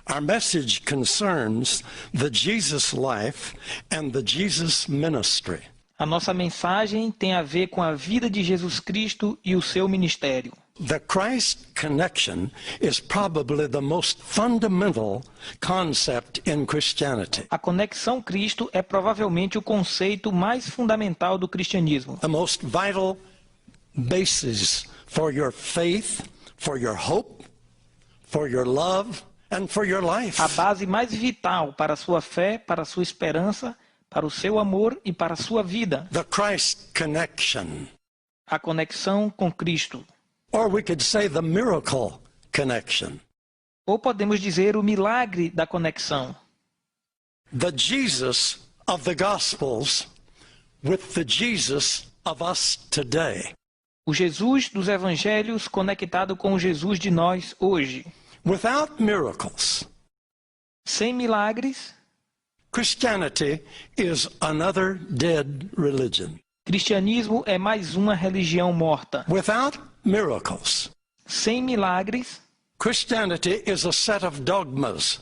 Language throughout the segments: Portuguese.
Our message concerns the Jesus life and the Jesus ministry. A nossa mensagem tem a ver com a vida de Jesus Cristo e o seu ministério. The Christ connection is probably the most fundamental concept in Christianity. A conexão Cristo é provavelmente o conceito mais fundamental do cristianismo. The most vital basis for your faith, for your hope, for your love, and for your life. A base mais vital para a sua fé, para a sua esperança, para o seu amor e para a sua vida. The Christ connection. A conexão com Cristo. Or we could say the miracle connection. Ou podemos dizer o milagre da conexão. The Jesus of the Gospels with the Jesus of us today. O Jesus dos Evangelhos conectado com o Jesus de nós hoje. Without miracles, sem milagres, Christianity is another dead religion. Cristianismo é mais uma religião morta. Without miracles, sem milagres, Christianity is a set of dogmas.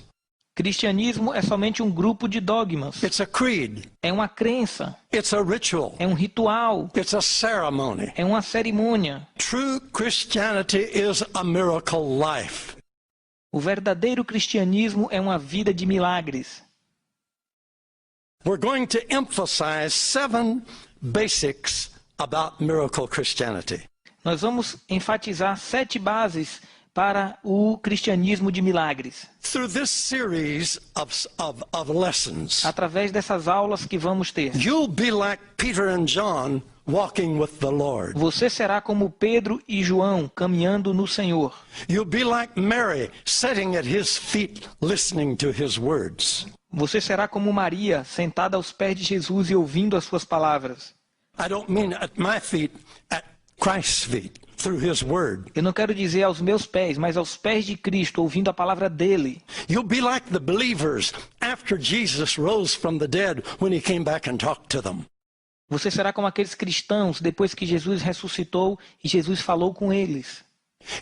Cristianismo é somente um grupo de dogmas. It's a creed. É uma crença. It's a ritual. É um ritual. It's a ceremony. É uma cerimônia. True Christianity is a miracle life. O verdadeiro cristianismo é uma vida de milagres. We're going to emphasize 7 basics about miracle Christianity. Nós vamos enfatizar 7 bases para o cristianismo de milagres. Through this series of lessons, através dessas aulas que vamos ter, you'll be like Peter and John walking with the Lord. Você será como Pedro e João caminhando no Senhor. You'll be like Mary sitting at his feet listening to his words. Você será como Maria, sentada aos pés de Jesus e ouvindo as suas palavras. I don't mean at my feet, at Christ's feet, through his word. Eu não quero dizer aos meus pés, mas aos pés de Cristo, ouvindo a palavra dele. You'll be like the believers after Jesus rose from the dead when he came back and talked to them. Você será como aqueles cristãos depois que Jesus ressuscitou e Jesus falou com eles.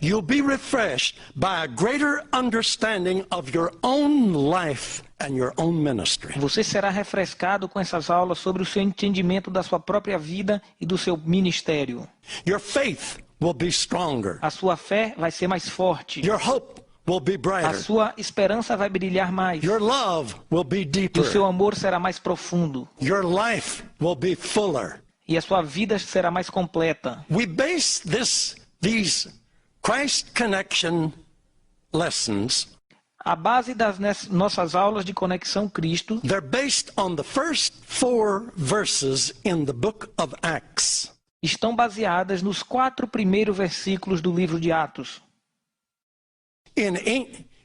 You'll be refreshed by a greater understanding of your own life and your own ministry. Você será refrescado com essas aulas sobre o seu entendimento da sua própria vida e do seu ministério. Your faith will be stronger. A sua fé vai ser mais forte. Your hope will be brighter. A sua esperança vai brilhar mais. Your love will be E deeper. o seu amor será mais profundo. Your life will be fuller. E a sua vida será mais completa. We base these Christ connection lessons. A base das nossas aulas de conexão Cristo, They're based on the first 4 verses in the book of Acts. Estão baseadas nos 4 primeiros versículos do livro de Atos. In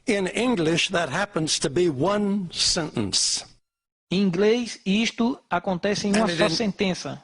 English, that happens to be one sentence. Em inglês, isto acontece em uma só sentença.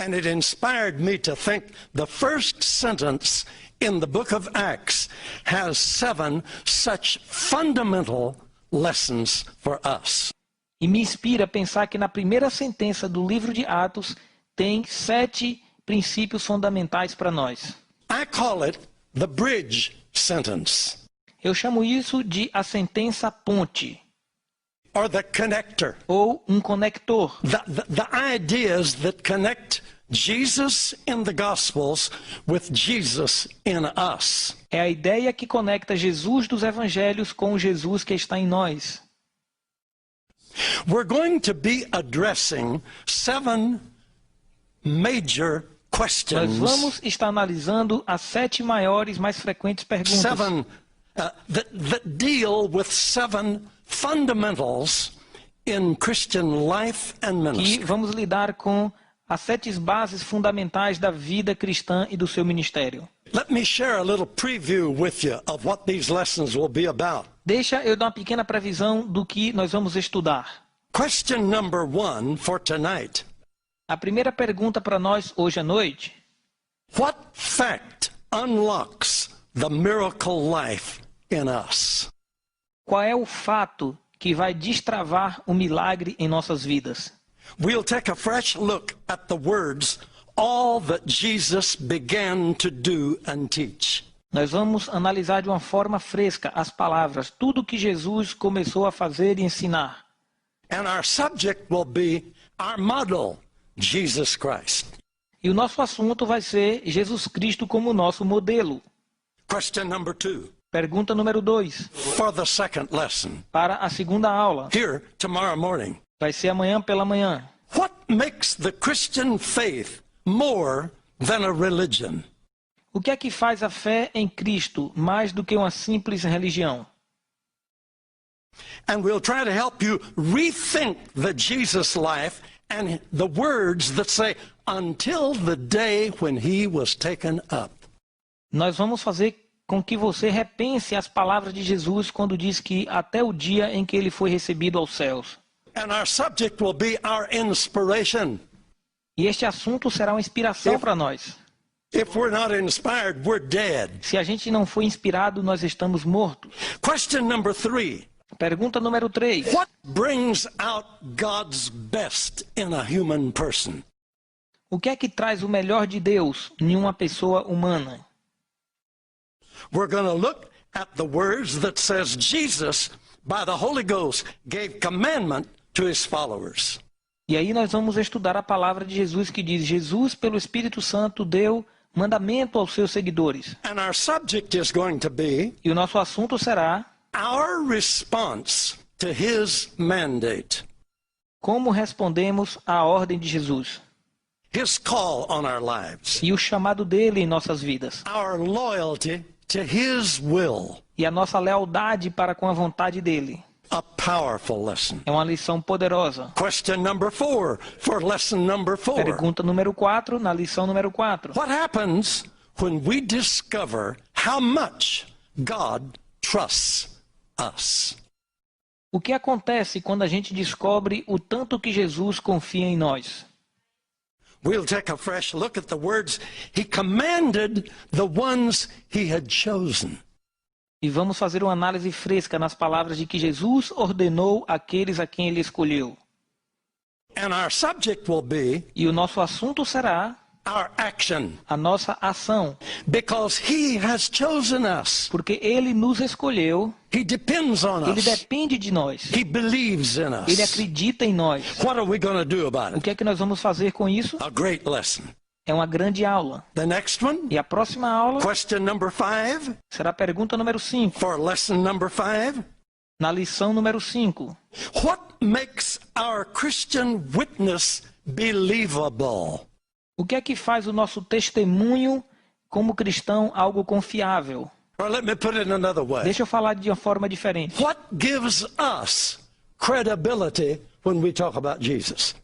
And it inspired me to think the first sentence in the book of Acts has 7 such fundamental lessons for us. E me inspira a pensar que na primeira sentença do livro de Atos tem 7 princípios fundamentais para nós. I call it the bridge sentence. Eu chamo isso de a sentença ponte. Or the connector. Ou um conector. The ideas that connect Jesus in the Gospels with Jesus in us. É a ideia que conecta Jesus dos Evangelhos com o Jesus que está em nós. We're going to be addressing 7 major questions. Nós vamos estar analisando as 7 maiores, mais frequentes perguntas. 7 that deal with 7 fundamentals in Christian life and ministry. E vamos lidar com as 7 bases fundamentais da vida cristã e do seu ministério. Let me share a little preview with you of what these lessons will be about. Deixa eu dar uma pequena previsão do que nós vamos estudar. Question number 1 for tonight. A primeira pergunta para nós hoje à noite. What fact unlocks the miracle life in us? Qual é o fato que vai destravar o milagre em nossas vidas? We'll take a fresh look at the words, all that Jesus began to do and teach. Nós vamos analisar de uma forma fresca as palavras, tudo que Jesus começou a fazer e ensinar. And our subject will be our model, Jesus Christ. E o nosso assunto vai ser Jesus Cristo como nosso modelo. Question number 2. Pergunta número 2, For the second lesson. para a segunda aula. Here, tomorrow morning. Vai ser amanhã pela manhã. What makes the Christian faith more than a religion? O que é que faz a fé em Cristo mais do que uma simples religião? And we'll try to help you rethink the Jesus life and the words that say, until the day when he was taken up. Nós vamos fazer com que você repense as palavras de Jesus quando diz que até o dia em que ele foi recebido aos céus. And our subject will be our inspiration. E este assunto será uma inspiração para nós. If we're not inspired, we're dead. Se a gente não foi inspirado, nós estamos mortos. Question number 3. Pergunta número 3. What brings out God's best in a human person? O que é que traz o melhor de Deus em uma pessoa humana? We're going to look at the words that says Jesus, by the Holy Ghost, gave commandment to his followers. E aí nós vamos estudar a palavra de Jesus que diz: Jesus, pelo Espírito Santo, deu mandamento aos seus seguidores. And our subject is going to be E o nosso assunto será our response to his mandate, como respondemos à ordem de Jesus his call on our lives, e o chamado dele em nossas vidas. our loyalty to his will. E a nossa lealdade para com a vontade dele. A powerful lesson. É uma lição poderosa. Question number 4 for lesson number 4. Pergunta número 4, na lição número 4. What happens when we discover how much God trusts us? O que acontece quando a gente descobre o tanto que Jesus confia em nós? We'll take a fresh look at the words he commanded the ones he had chosen. E vamos fazer uma análise fresca nas palavras de que Jesus ordenou aqueles a quem ele escolheu. And our subject will be E o nosso assunto será our action, a nossa ação. because he has chosen us. Porque ele nos escolheu, He depends on ele us. depende de nós. He believes in Ele us. acredita em nós. What are we going to do about O it? que é que nós vamos fazer com isso? A great lesson. É uma grande aula. The next one, E a próxima aula question number 5 será a pergunta número 5, for lesson number 5. na lição número 5. What makes our Christian witness believable? O que é que faz o nosso testemunho como cristão algo confiável? Or let me put it another way. Deixa eu falar de uma forma diferente. What gives us credibility when we talk about Jesus?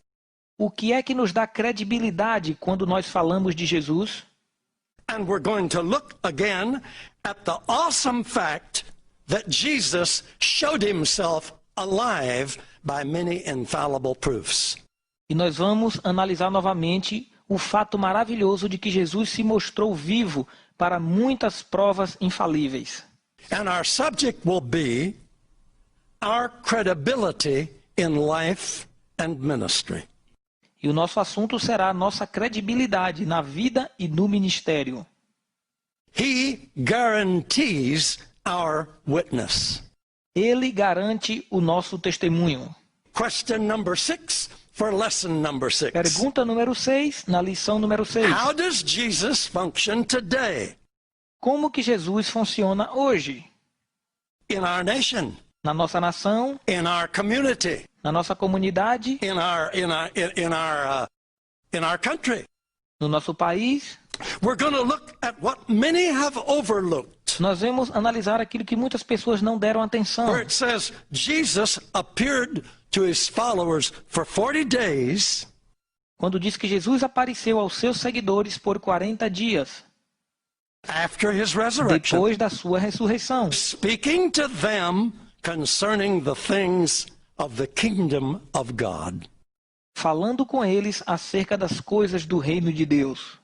O que é que nos dá credibilidade quando nós falamos de Jesus? And we're going to look again at the awesome fact that Jesus showed himself alive by many infallible proofs. E nós vamos analisar novamente o fato maravilhoso de que Jesus se mostrou vivo para muitas provas infalíveis. And our subject will be our credibility in life and ministry. E o nosso assunto será a nossa credibilidade na vida e no ministério. He guarantees our witness. Ele garante o nosso testemunho. Question number 6 for lesson number 6. Pergunta número 6, na lição número 6. How does Jesus function today Como que Jesus funciona hoje? in our nation, Na nossa nação, in our community, na nossa comunidade, in our country? no nosso país? We're going to look at what many have overlooked, Nós vamos analisar aquilo que muitas pessoas não deram atenção. where it says Jesus appeared to his followers for 40 days Quando diz que Jesus apareceu aos seus seguidores por 40 dias, after his resurrection, depois da sua ressurreição, speaking to them concerning the things of the kingdom of God. falando com eles acerca das coisas do reino de Deus.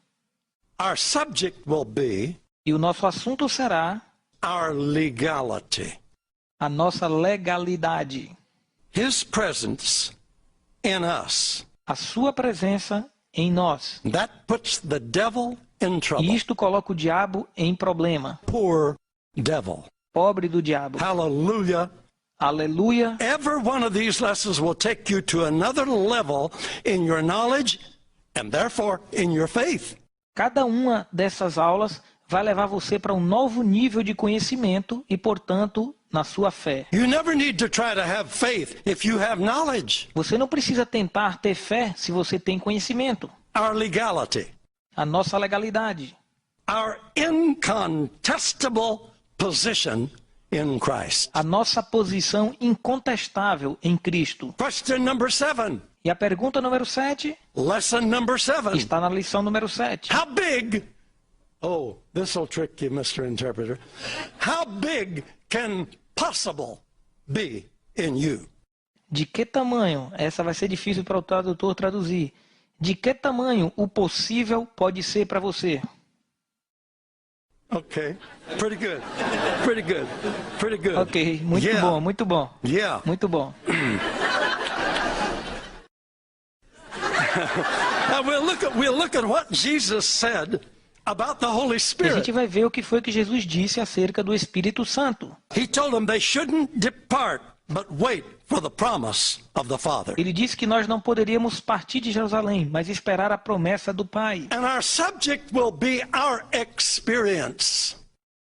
Our subject will be E o nosso assunto será our legality, a nossa legalidade, his presence in us. a sua presença em nós. That puts the devil in E trouble. isto coloca o diabo em problema. Poor devil. Pobre do diabo. Hallelujah. Aleluia. Every one of these lessons will take you to another level in your knowledge and therefore in your faith. Cada uma dessas aulas vai levar você para um novo nível de conhecimento e, portanto, na sua fé. You never need to try to have faith if you have knowledge. Você não precisa tentar ter fé se você tem conhecimento. Our legality, A nossa legalidade. our incontestable position in Christ. A nossa posição incontestável em Cristo. Question number 7. E a pergunta número 7 Lesson number 7. está na lição número 7. How big? Oh, this will trick you, Mr. Interpreter. How big can possible be in you? De que tamanho, essa vai ser difícil para o tradutor traduzir, de que tamanho o possível pode ser para você? Okay, pretty good. Pretty good. Pretty good. Ok, muito Yeah. bom, muito bom. Yeah. Muito bom. Now we'll look at what Jesus said about the Holy E a Spirit. gente vai ver o que foi que Jesus disse acerca do Espírito Santo. He told them they shouldn't depart, but wait for the promise of the Father. Ele disse que nós não poderíamos partir de Jerusalém, mas esperar a promessa do Pai. And our subject will be our experience.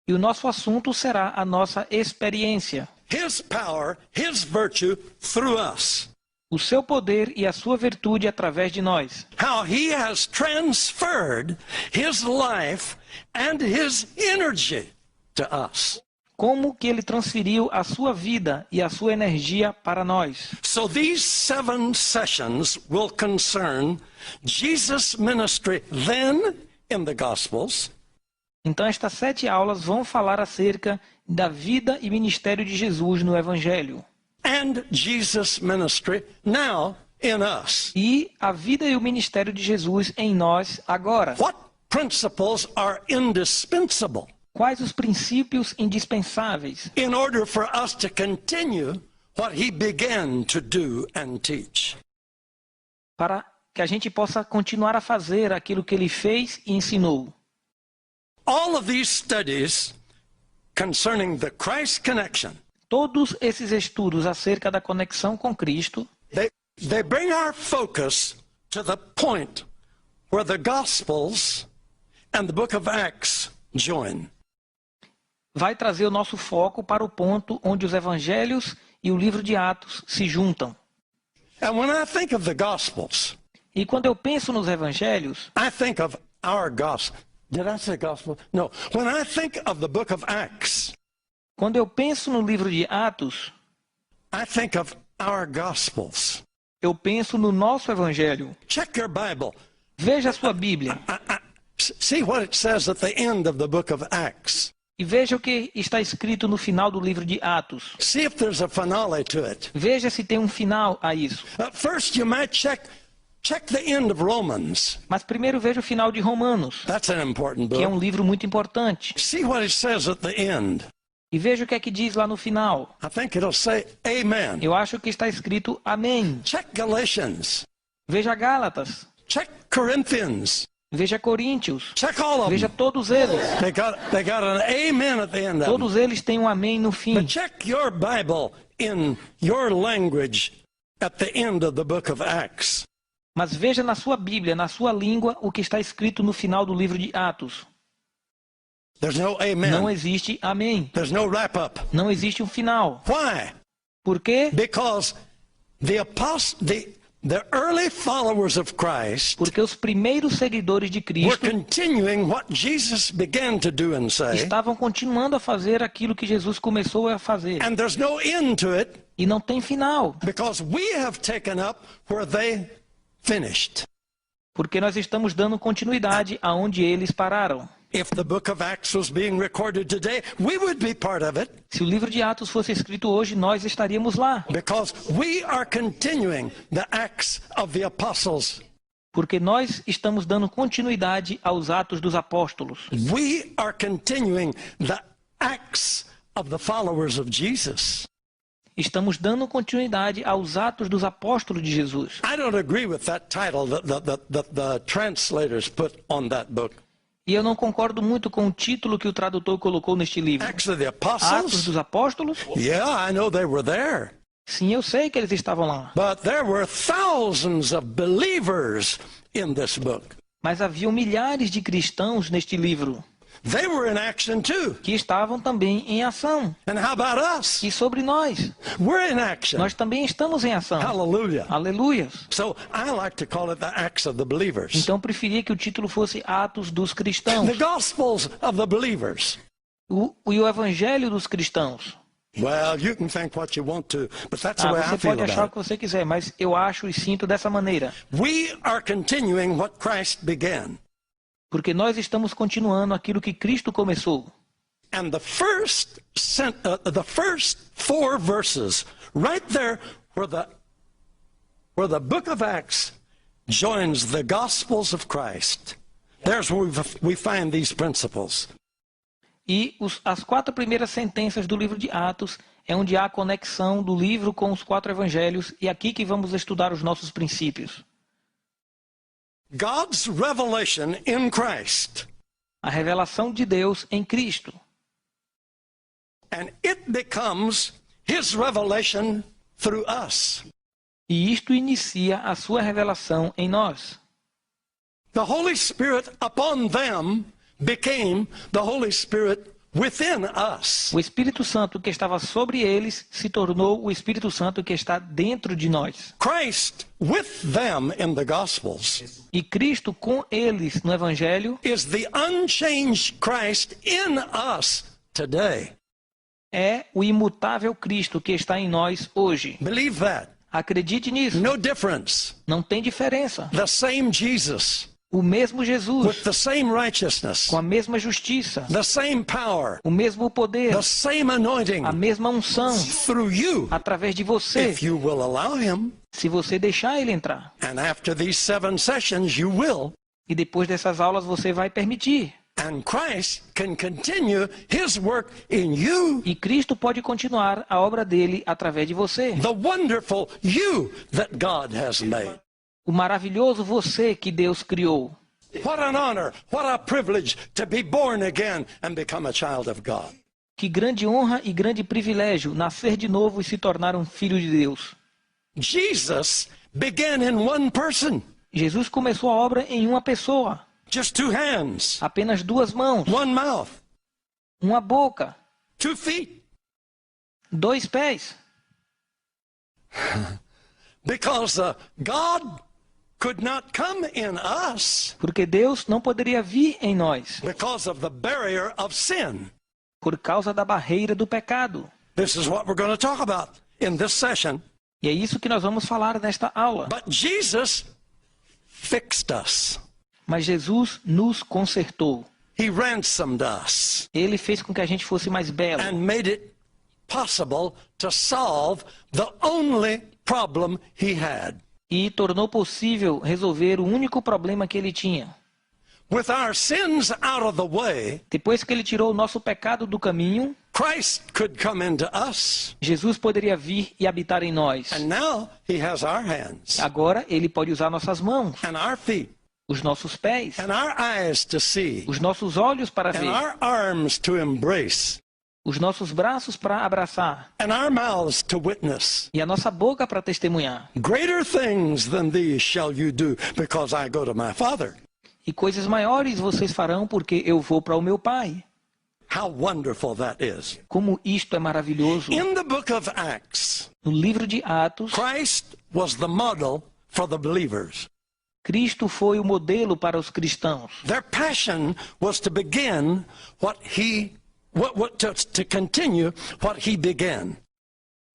E o nosso assunto será a nossa experiência. His power, His virtue through us. O seu poder e a sua virtude através de nós. How He has transferred His life and His energy to us. Como que ele transferiu a sua vida e a sua energia para nós. So these 7 sessions will concern Jesus' ministry then in the Gospels, Então estas 7 aulas vão falar acerca da vida e ministério de Jesus no Evangelho. and Jesus' ministry now in us. E a vida e o ministério de Jesus em nós agora. What principles are indispensable Quais os princípios indispensáveis in order for us to continue what He began to do and teach? para que a gente possa continuar a fazer aquilo que ele fez e ensinou? All of these studies concerning the Christ connection, Todos esses estudos acerca da conexão com Cristo, they bring our focus to the point where the Gospels and the book of Acts join. vai trazer o nosso foco para o ponto onde os evangelhos e o livro de Atos se juntam. And when I think of the Gospels, E quando eu penso nos evangelhos, I think of our gospel. Did I say gospel? No. When I think of the book of Acts, quando eu penso no livro de Atos, I think of our gospels. eu penso no nosso evangelho. Check your Bible. Veja a sua Bíblia See what it says at the end of the book of Acts. e veja o que está escrito no final do livro de Atos. See if there's a finale to it. Veja se tem um final a isso. First, you might check the end of Romans. Mas primeiro veja o final de Romanos, That's an important que é um book. livro muito importante. See what it says at the end. E veja o que é que diz lá no final. I think it'll say Amen. Eu acho que está escrito Amém. Check Galatians. Veja Gálatas. Check Corinthians. Veja Coríntios. Check all of Veja them. todos eles. They got an amen at the end of them. Todos eles têm um amém no fim. But check your Bible in your language at the end of the book of Acts. Mas veja na sua Bíblia, na sua língua, o que está escrito no final do livro de Atos. There's no Não amen. existe amém. There's no wrap up. Não existe um final. Why? Por quê? Because the early followers of Christ Porque os primeiros seguidores de were Cristo continuing what Jesus began to do and say, estavam continuando a fazer aquilo que Jesus começou a fazer. and there's no end to it E não tem final. because we have taken up where they finished. Porque nós estamos dando continuidade aonde eles pararam. If the book of Acts was being recorded today, we would be part of it Se o livro de Atos fosse escrito hoje, nós estaríamos lá. because we are continuing the acts of the apostles. Porque nós estamos dando continuidade aos Atos dos Apóstolos. We are continuing the acts of the followers of Jesus. Estamos dando continuidade aos Atos dos Apóstolos de Jesus. I don't agree with that title that the translators put on that book. E eu não concordo muito com o título que o tradutor colocou neste livro. Acts of the Atos Apostles? dos Apóstolos? Yeah, I know they were there. Sim, eu sei que eles estavam lá. But there were thousands of believers in this book. Mas haviam milhares de cristãos neste livro They were in action too. que estavam também em ação. And how about us? E sobre nós, We're in action. nós também estamos em ação. Hallelujah. Aleluias. So I like to call it the Acts of the Believers. Então eu preferia que o título fosse Atos dos The Cristãos. Gospels of the Believers. E o Evangelho dos Cristãos. Well, you can think what you want to, but that's the way Você I feel pode achar o about que você quiser, mas eu acho e sinto dessa maneira. it. We are continuing what Christ began. Porque nós estamos continuando aquilo que Cristo começou. And the first 4 verses, right there where the book of Acts joins the Gospels of Christ, there's where we find these principles. E as 4 primeiras sentenças do livro de Atos é onde há a conexão do livro com os 4 evangelhos, e aqui que vamos estudar os nossos princípios. God's revelation in Christ. A revelação de Deus em Cristo. And it becomes His revelation through us. E isto inicia a sua revelação em nós. The Holy Spirit upon them became the Holy Spirit within us. O Espírito Santo que estava sobre eles se tornou o Espírito Santo que está dentro de nós. Christ with them in the Gospels E Cristo com eles no Evangelho is the unchanged Christ in us today. é o imutável Cristo que está em nós hoje. Believe that. Acredite nisso. No difference. Não tem diferença. The same Jesus O mesmo with Jesus, the same righteousness, com a mesma justiça, the same power, o mesmo poder, the same anointing a mesma unção, through you através de você, if you will allow Him. se você deixar ele entrar. And after these 7 sessions, you will. E depois dessas aulas você vai permitir. And Christ can continue His work in you, E Cristo pode continuar a obra dele através de você. the wonderful you that God has made. O maravilhoso você que Deus criou. What an honor, what a privilege to be born again and become a child of God. Que grande honra e grande privilégio nascer de novo e se tornar um filho de Deus. Jesus began in one person, Jesus começou a obra em uma pessoa. just 2 hands, Apenas 2 mãos, 1 mouth, uma boca, 2 feet, 2 pés. because God could not come in us Porque Deus não poderia vir em nós because of the barrier of sin. por causa da barreira do pecado. This is what we're going to talk about in this session. E é isso que nós vamos falar nesta aula. But Jesus fixed us. Mas Jesus nos consertou. He ransomed us Ele fez com que a gente fosse mais belo. and made it possible to solve the only problem He had. E tornou possível resolver o único problema que ele tinha. With our sins out of the way, Depois que ele tirou o nosso pecado do caminho, Christ could come into us. Jesus poderia vir e habitar em nós. And now He has our hands Agora ele pode usar nossas mãos, and our feet os nossos pés, and our eyes to see os nossos olhos para and ver, our arms to embrace os nossos braços para abraçar and our mouths to witness. e a nossa boca para testemunhar. Greater things than these shall you do because I go to my Father. E coisas maiores vocês farão porque eu vou para o meu Pai. How wonderful that is. Como isto é maravilhoso. In the book of Acts, No livro de Atos, Christ was the model for the believers. Cristo foi o modelo para os cristãos. Their passion was to begin to continue what He began.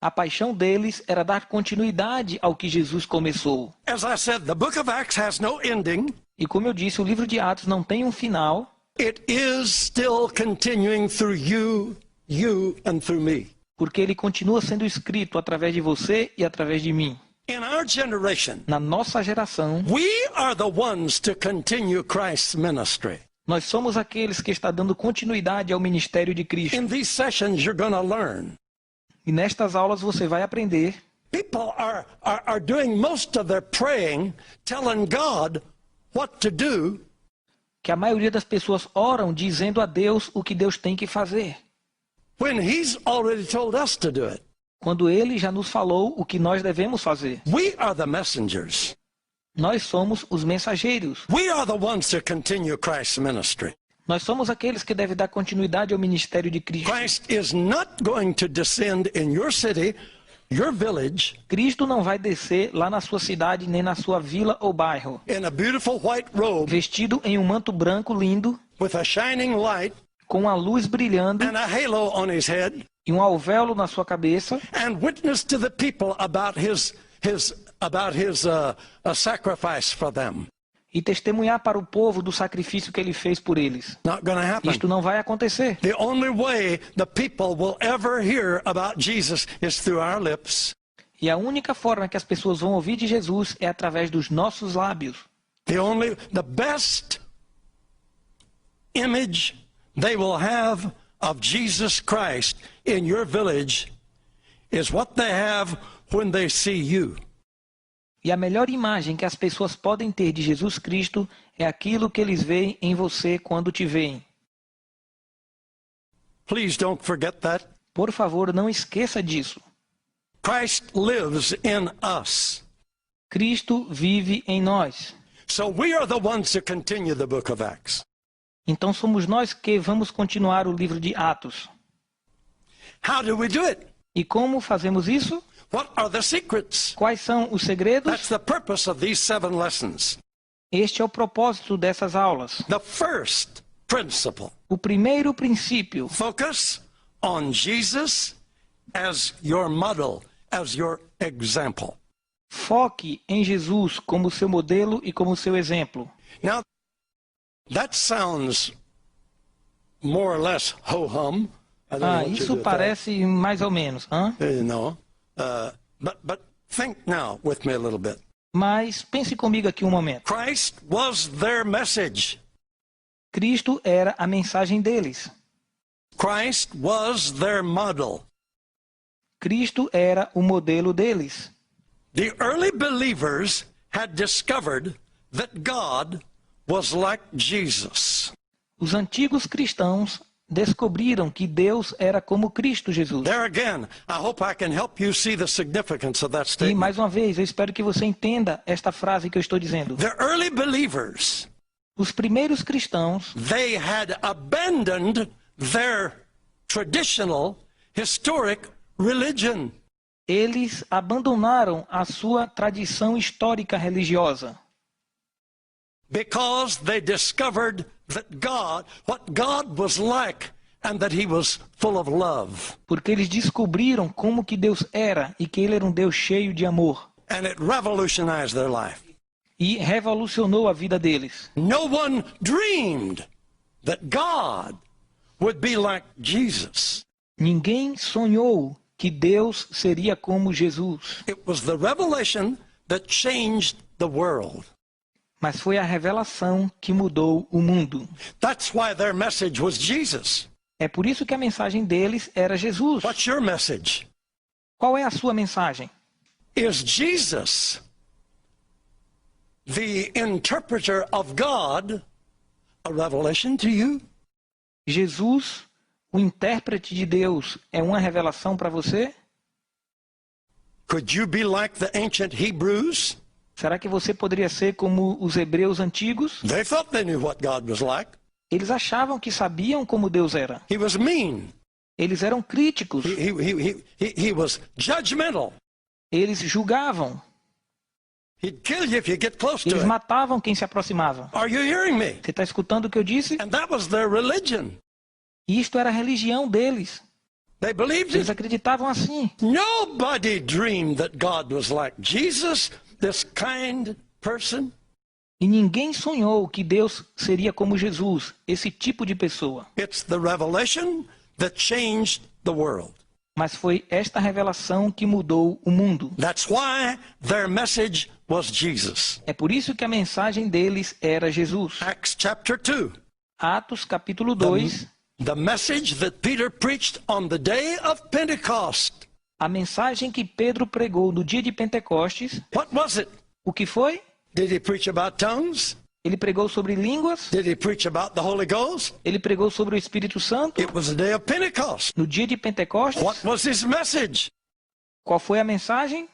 A paixão deles era dar continuidade ao que Jesus começou. As I said, the book of Acts has no ending. E como eu disse, o livro de Atos não tem um final. It is still continuing through you, and through me. Porque ele continua sendo escrito através de você e através de mim. In our generation, Na nossa geração, we are the ones to continue Christ's ministry. nós somos aqueles que estão dando continuidade ao ministério de Cristo. In these sessions, you're going to learn. E nestas aulas você vai aprender. People are doing most of their praying, telling God what to do, que a maioria das pessoas oram dizendo a Deus o que Deus tem que fazer, when He's already told us to do it. quando Ele já nos falou o que nós devemos fazer. We are the messengers. Nós somos os mensageiros. We are the ones to continue Christ's ministry. Nós somos aqueles que devem dar continuidade ao ministério de Cristo. Christ is not going to descend in your city, your village, Cristo não vai descer lá na sua cidade, nem na sua vila ou bairro, in a beautiful white robe vestido em um manto branco lindo, with a shining light com a luz brilhando and a halo on his head, e um alvéolo na sua cabeça, and witness to the people about his sacrifice for them. e testemunhar para o povo do sacrifício que ele fez por eles. Not going to happen. Isto não vai acontecer. The only way the people will ever hear about Jesus is through our lips. E a única forma que as pessoas vão ouvir de Jesus é através dos nossos lábios. The best image they will have of Jesus Christ in your village is what they have when they see you. E a melhor imagem que as pessoas podem ter de Jesus Cristo é aquilo que eles veem em você quando te veem. Please don't forget that. Por favor, não esqueça disso. Christ lives in us. Cristo vive em nós. So we are the ones to continue the book of Acts. Então somos nós que vamos continuar o livro de Atos. How do we do it? E como fazemos isso? What are the secrets? Quais são os segredos? That's the purpose of these 7 lessons. Este é o propósito dessas aulas. The first principle. O primeiro princípio: Focus on Jesus as your model, as your example. foque em Jesus como seu modelo e como seu exemplo. Now, that sounds more or less ho-hum. I don't know what you do Isso with parece mais ou menos. that. You know, but think now with me a little bit. Mas pense comigo aqui um momento. Christ was their message. Cristo era a mensagem deles. Christ was their model. Cristo era o modelo deles. The early believers had discovered that God was like Jesus. Os antigos cristãos descobriram que Deus era como Cristo Jesus. There again, I hope I can help you see the significance of that E statement. mais uma vez, eu espero que você entenda esta frase que eu estou dizendo. The early believers, Os primeiros cristãos, they had abandoned their traditional, historic religion. eles abandonaram a sua tradição histórica religiosa. Because they discovered that what God was like, and that He was full of love. Porque eles descobriram como que Deus era e que Ele era um Deus cheio de amor. And it revolutionized their life. E revolucionou a vida deles. No one dreamed that God would be like Jesus. Ninguém sonhou que Deus seria como Jesus. It was the revelation that changed the world. Mas foi a revelação que mudou o mundo. That's why their message was Jesus. É por isso que a mensagem deles era Jesus. What's your message? Qual é a sua mensagem? Is Jesus the interpreter of God a revelation to you? Jesus, o intérprete de Deus, é uma revelação para você? Could you be like the ancient Hebrews? Será que você poderia ser como os hebreus antigos? They thought they knew what God was like. Eles achavam que sabiam como Deus era. He was mean. Eles eram críticos. He was judgmental. Eles julgavam. He'd kill you if you get close to Eles him. matavam quem se aproximava. Are you hearing me? Você está escutando o que eu disse? And that was their religion. Isto era a religião deles. They believed Eles it. acreditavam assim. Nobody dreamed that God was like Jesus, this kind person. E ninguém sonhou que Deus seria como Jesus, esse tipo de pessoa. It's the revelation that changed the world. Mas foi esta revelação que mudou o mundo. That's why their message was Jesus. É por isso que a mensagem deles era Jesus. Acts chapter 2. Atos capítulo 2, The message that Peter preached on the day of Pentecost. a mensagem que Pedro pregou no dia de Pentecostes. What was it? O que foi? Did he preach about tongues? Ele pregou sobre línguas. Did he preach about the Holy Ghost? Ele pregou sobre o Espírito Santo. It was the day of Pentecost. No dia de Pentecostes. What was his message? Qual foi a mensagem?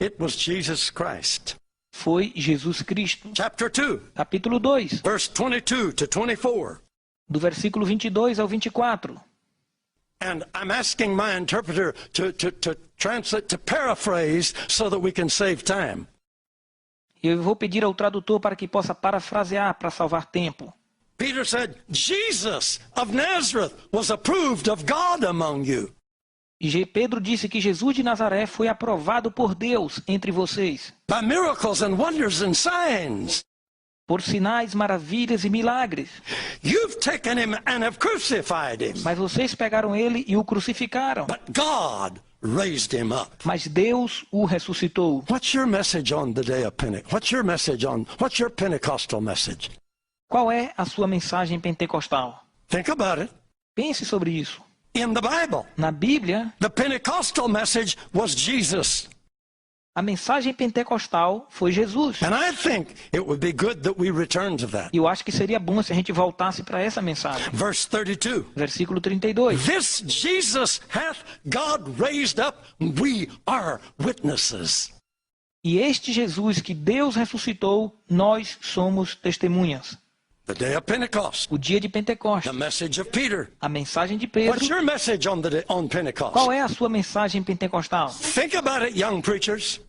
It was Jesus Christ. Foi Jesus Cristo. Chapter 2, Capítulo 2, verse 22 to 24. do versículo 22 ao 24. And I'm asking my interpreter to translate, to paraphrase, so that we can save time. Eu vou pedir ao tradutor para que possa parafrasear para salvar tempo. Peter said, Jesus of Nazareth was approved of God among you. E Pedro disse que Jesus de Nazaré foi aprovado por Deus entre vocês, By miracles and wonders and signs. por sinais, maravilhas e milagres. You've taken him and have crucified him. Mas vocês pegaram ele e o crucificaram. But God raised him up. Mas Deus o ressuscitou. What's your message on the day of Pentecost? What's your Pentecostal message? Qual é a sua mensagem pentecostal? Think about it. Pense sobre isso. In the Bible, Na Bíblia, the Pentecostal message was Jesus. a mensagem pentecostal foi Jesus. And I think it would be good that we return to that. E eu acho que seria bom se a gente voltasse para essa mensagem. Verse 32. Versículo 32. This Jesus hath God raised up, we are witnesses. E este Jesus que Deus ressuscitou, nós somos testemunhas. The day of Pentecost, O dia de Pentecostes, the message of Peter. a mensagem de What's Pedro. your message on Pentecost? Qual é a sua mensagem pentecostal? Think about it, young preachers.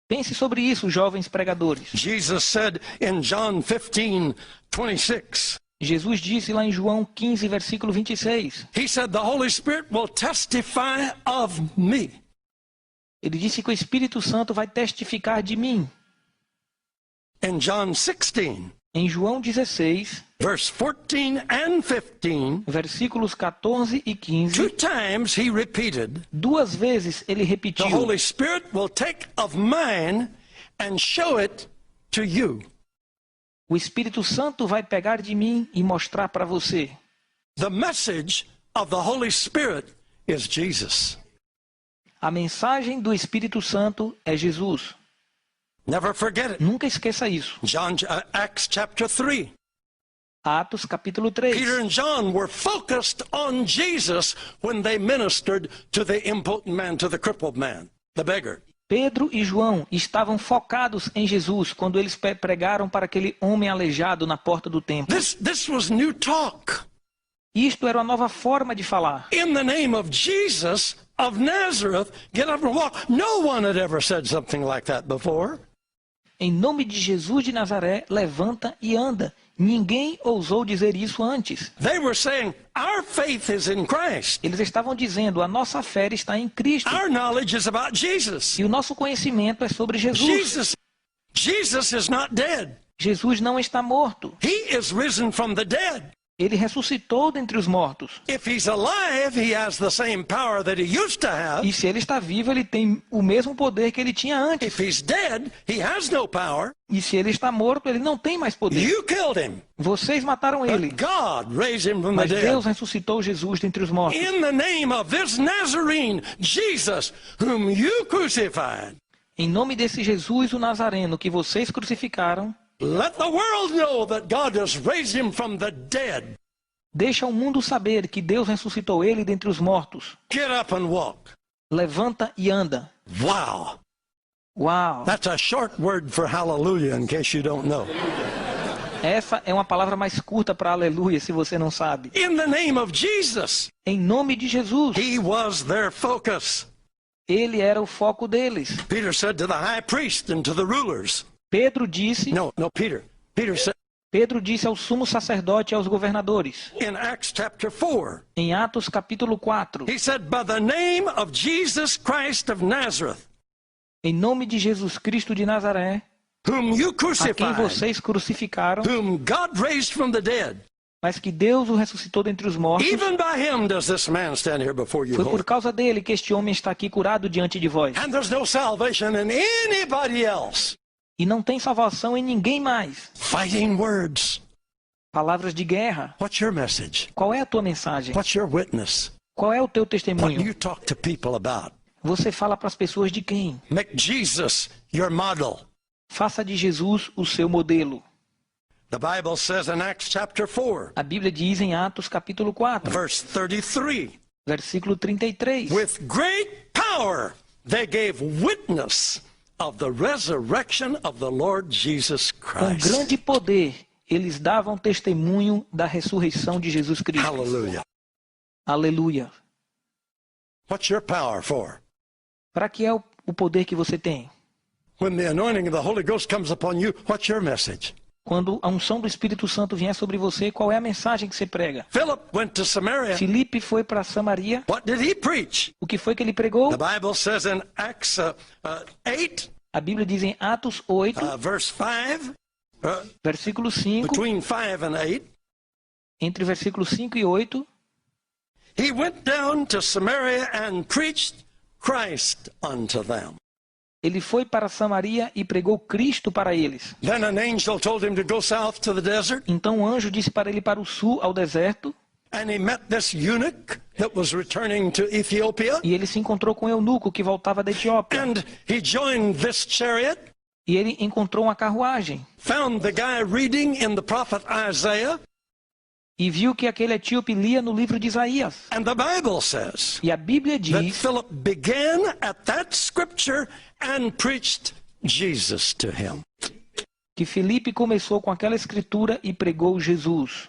Pense sobre isso, jovens pregadores. Jesus said in John 15:26, Jesus disse lá em João 15, versículo 26. he said, the Holy Spirit will testify of me. Ele disse que o Espírito Santo vai testificar de mim. In John 16, Em João 16, verse 14 and 15, versículos 14 e 15, 2 times he repeated, duas vezes ele the repetiu: Holy Spirit will take of mine and show it to you. o Espírito Santo vai pegar de mim e mostrar para você. The message of the Holy Spirit is Jesus. A mensagem do Espírito Santo é Jesus. Never forget it. Nunca esqueça isso. Acts chapter 3. Atos capítulo 3. Peter and John were focused on Jesus when they ministered to the impotent man, to the crippled man, the beggar. Pedro e João estavam focados em Jesus quando eles pregaram para aquele homem aleijado na porta do templo. This was new talk. Isto era uma nova forma de falar. In the name of Jesus of Nazareth, get up and walk. No one had ever said something like that before. Em nome de Jesus de Nazaré, levanta e anda. Ninguém ousou dizer isso antes. They were saying, our faith is in Christ. Eles estavam dizendo, a nossa fé está em Cristo. Our knowledge is about Jesus. E o nosso conhecimento é sobre Jesus. Jesus is not dead. Jesus não está morto. He is risen from the dead. Ele ressuscitou dentre os mortos. If he's alive, he has the same power that he used to have. E se ele está vivo, ele tem o mesmo poder que ele tinha antes. If he's dead, he has no power. E se ele está morto, ele não tem mais poder. You killed him. Vocês mataram ele. But God raised him from the Mas Deus dead. ressuscitou Jesus dentre os mortos. In the name of this Nazarene, Jesus, whom you crucified, Em nome desse Jesus, o Nazareno, que vocês crucificaram, let the world know that God has raised him from the dead. deixa o mundo saber que Deus ressuscitou ele dentre os mortos. Get up and walk. Levanta e anda. Wow. Uau! That's a short word for hallelujah, in case you don't know. Essa é uma palavra mais curta para aleluia, se você não sabe. In the name of Jesus, Em nome de Jesus, he was their focus. ele era o foco deles. Peter said to the high priest and to the rulers. Pedro disse Peter said ao sumo sacerdote e aos governadores. in Acts chapter 4, Em Atos capítulo 4. he said, by the name of Jesus Christ of Nazareth, Em nome de Jesus Cristo de Nazaré, whom you a quem crucified, vocês crucificaram, whom God raised from the dead. mas que Deus o ressuscitou dentre os mortos. Even by him does this man stand here before you. Foi por causa dele que este homem está aqui curado diante de vós. And there's no salvation in anybody else. E não tem salvação em ninguém mais. Fighting words. Palavras de guerra. What's your message? Qual é a tua mensagem? What's your witness? Qual é o teu What do testemunho? you talk to people about? Você fala para as pessoas de quem? Make Jesus your model. Faça de Jesus o seu modelo. The Bible says in Acts chapter 4, A Bíblia diz em Atos capítulo 4, verse 33, versículo 33. with great power they gave witness of the resurrection of the Lord Jesus Com Christ. grande poder, eles davam testemunho da ressurreição de Jesus Cristo. Hallelujah. Aleluia. What's your power for? Para que é o poder que você tem? When the anointing of the Holy Ghost comes upon you, what's your message? Quando a unção do Espírito Santo vier sobre você, qual é a mensagem que você prega? Philip went to Samaria. Filipe foi para Samaria. What did he preach? O que foi que ele pregou? The Bible says in Acts 8, A Bíblia diz em Atos 8, verse 5, versículo 5, between 5 and 8, entre versículos 5 e 8, he went down to Samaria and preached Christ unto them. ele foi para Samaria e pregou Cristo para eles. Then an angel told him to go south to the desert, Então o anjo disse para ele para o sul, ao deserto, and he met this eunuch that was returning to Ethiopia, e ele se encontrou com o eunuco que voltava da Etiópia. and he joined this chariot, E ele encontrou uma carruagem found the guy reading in the prophet Isaiah, e viu que aquele etíope lia no livro de Isaías. and the Bible says E a Bíblia that diz Philip began at that scripture and preached Jesus to him. que Filipe começou com aquela escritura e pregou Jesus.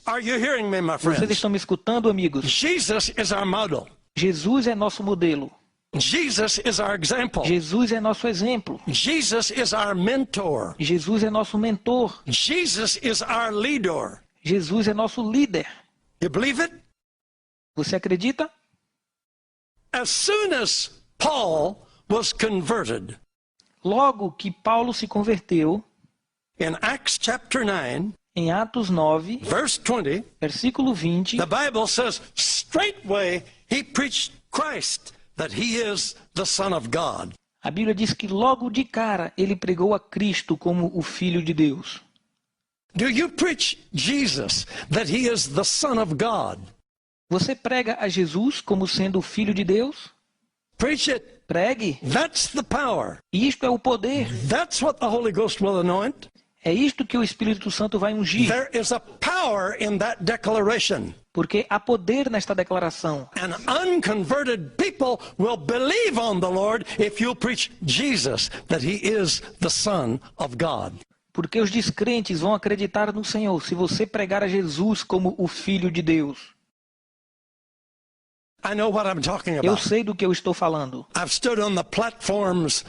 Are you hearing me, my Vocês friends? estão me escutando, amigos? Jesus is our model. Jesus é nosso modelo. Jesus is our example. Jesus é nosso exemplo. Jesus is our mentor. Jesus é nosso mentor. Jesus is our leader. Jesus é nosso líder. You believe it? Você acredita? As soon as Paul was converted, Logo que Paulo se converteu, in Acts chapter 9, em Atos 9, verse 20, versículo 20, the Bible says, straightway he preached Christ, that he is the Son of God. a Bíblia diz que logo de cara ele pregou a Cristo como o Filho de Deus. Do you preach Jesus, that he is the Son of God? Você prega a Jesus como sendo o Filho de Deus? Preach it. Pregue. That's the power. Isto é o poder. That's what the Holy Ghost will anoint. É isto que o Espírito Santo vai ungir. There is a power in that declaration. Porque há poder nesta declaração. And unconverted people will believe on the Lord if you preach Jesus, that he is the Son of God. Porque os descrentes vão acreditar no Senhor se você pregar a Jesus como o Filho de Deus. I know what I'm talking Eu about. sei do que eu estou falando. I've stood on the platforms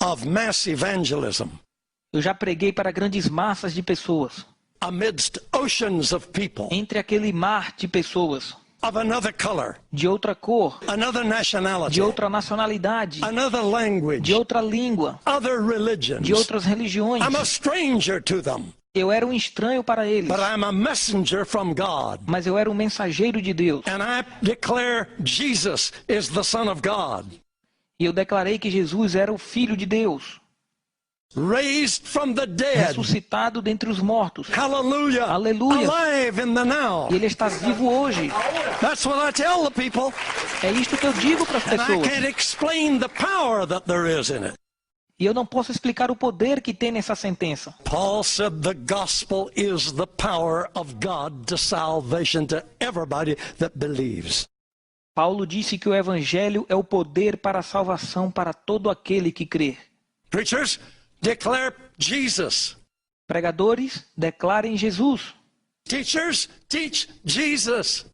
of mass evangelism Eu já preguei para grandes massas de pessoas. amidst oceans of people Entre aquele mar de pessoas. of another color, De outra cor. another De nationality, outra nacionalidade. another language, De outra língua. other religions. De outras religiões. I'm a stranger to them, Eu era um estranho para eles. but I'm a messenger from God. Mas eu era um mensageiro de Deus. And I declare Jesus is the Son of God, E eu declarei que Jesus era o Filho de Deus. raised from the dead. Ressuscitado dentre os mortos. Hallelujah. Aleluia. Alive in the now. E ele está vivo hoje. That's what I tell the people. É isto que eu digo para as And I pessoas. can't explain the power that there is in it. E eu não posso explicar o poder que tem nessa sentença. Paul said the gospel is the power of God to salvation to everybody that believes. Paulo disse que o evangelho é o poder para a salvação para todo aquele que crê. Preachers, declare Jesus. Pregadores, declarem Jesus. Teachers, teach Jesus.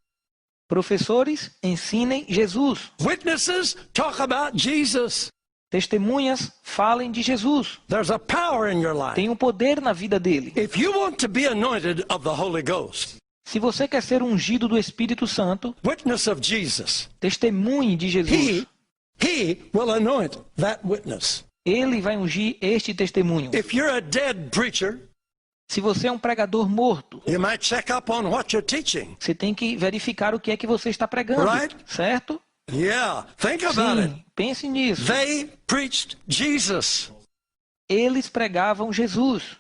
Professores, ensinem Jesus. Witnesses, talk about Jesus. Testemunhas, falem de Jesus. There's a power in your life. Tem um poder na vida dele. If you want to be anointed of the Holy Ghost, Se você quer ser ungido do Espírito Santo, witness of Jesus, testemunhe de Jesus. he will anoint that witness. Ele vai ungir este testemunho. If you're a dead preacher, Se você é um pregador morto, you might check up on what you're teaching. você tem que verificar o que é que você está pregando, Right. certo? Yeah, think about it. Sim, pense nisso. They preached Jesus. Eles pregavam Jesus.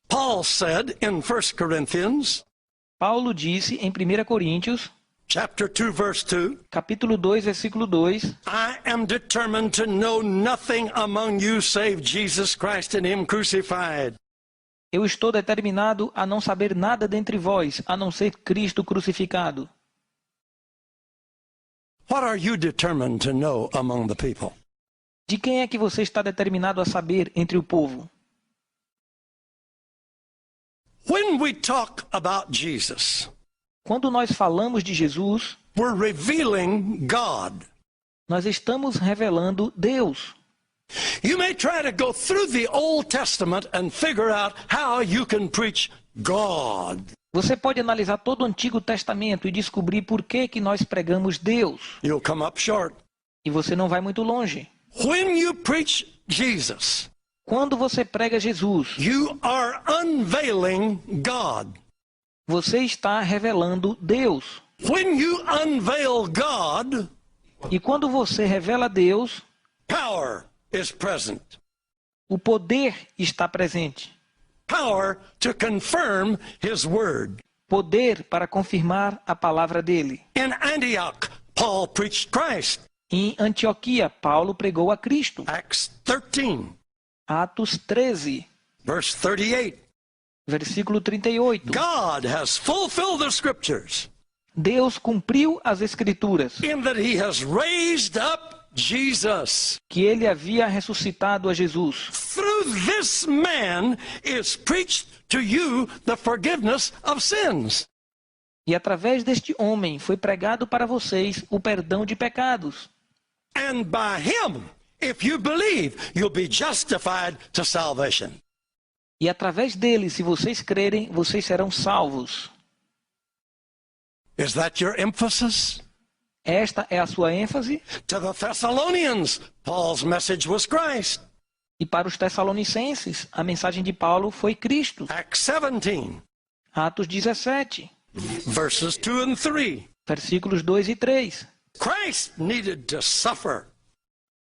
Paul said in 1 Corinthians, Paulo disse em 1 Coríntios, chapter 2, verse 2, capítulo 2, versículo 2, I am determined to know nothing among you save Jesus Christ and him crucified. Eu estou determinado a não saber nada dentre vós, a não ser Cristo crucificado. What are you determined to know among the people? De quem é que você está determinado a saber entre o povo? When we talk about Jesus, Quando nós falamos de Jesus, we're revealing God. nós estamos revelando Deus. You may try to go through the Old Testament and figure out how you can preach God. Você pode analisar todo o Antigo Testamento e descobrir por que nós pregamos Deus. You'll come up short. E você não vai muito longe. When you preach Jesus, Quando você prega Jesus, you are unveiling God. você está revelando Deus. When you unveil God, E quando você revela Deus, power is present. o poder está presente. Power to confirm His word. Poder para confirmar a palavra dele. In Antioch, Paul preached Christ. Em Antioquia, Paulo pregou a Cristo. Acts 13, Atos 13, verse 38. versículo 38. God has fulfilled the scriptures Deus cumpriu as Escrituras, in that He has raised up Jesus. que ele havia ressuscitado a Jesus. Through this man is preached to you the forgiveness of sins. E através deste homem foi pregado para vocês o perdão de pecados. And by him, if you believe, you'll be justified to salvation. E através dele, se vocês crerem, vocês serão salvos. Is that your emphasis? Esta é a sua ênfase. To the Thessalonians, Paul's message was Christ. E para os Tessalonicenses, a mensagem de Paulo foi Cristo. Acts 17, Atos 17, verses 2 and 3. versículos 2 e 3. Christ needed to suffer,